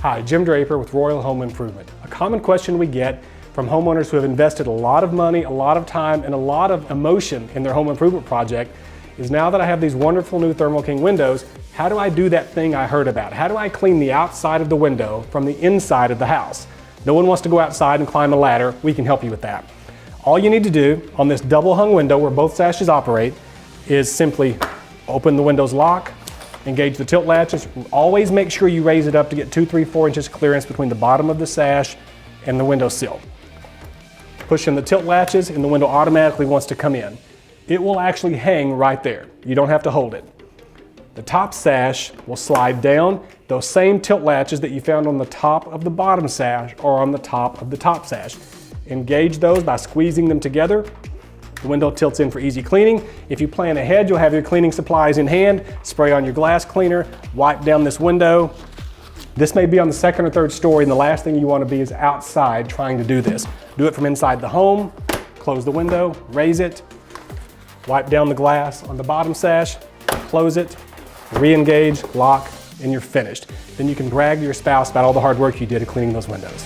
Hi, Jim Draper with Royal Home Improvement. A common question we get from homeowners who have invested a lot of money, a lot of time, and a lot of emotion in their home improvement project is, now that I have these wonderful new Thermo King windows, how do I do that thing I heard about? How do I clean the outside of the window from the inside of the house? No one wants to go outside and climb a ladder. We can help you with that. All you need to do on this double hung window where both sashes operate is simply open the window's lock, engage the tilt latches. Always make sure you raise it up to get 2, 3, 4 inches clearance between the bottom of the sash and the window sill. Push in the tilt latches and the window automatically wants to come in. It will actually hang right there. You don't have to hold it. The top sash will slide down. Those same tilt latches that you found on the top of the bottom sash are on the top of the top sash. Engage those by squeezing them together. The window tilts in for easy cleaning. If you plan ahead, you'll have your cleaning supplies in hand, spray on your glass cleaner, wipe down this window. This may be on the second or third story, and the last thing you want to be is outside trying to do this. Do it from inside the home, close the window, raise it, wipe down the glass on the bottom sash, close it, re-engage, lock, and you're finished. Then you can brag to your spouse about all the hard work you did at cleaning those windows.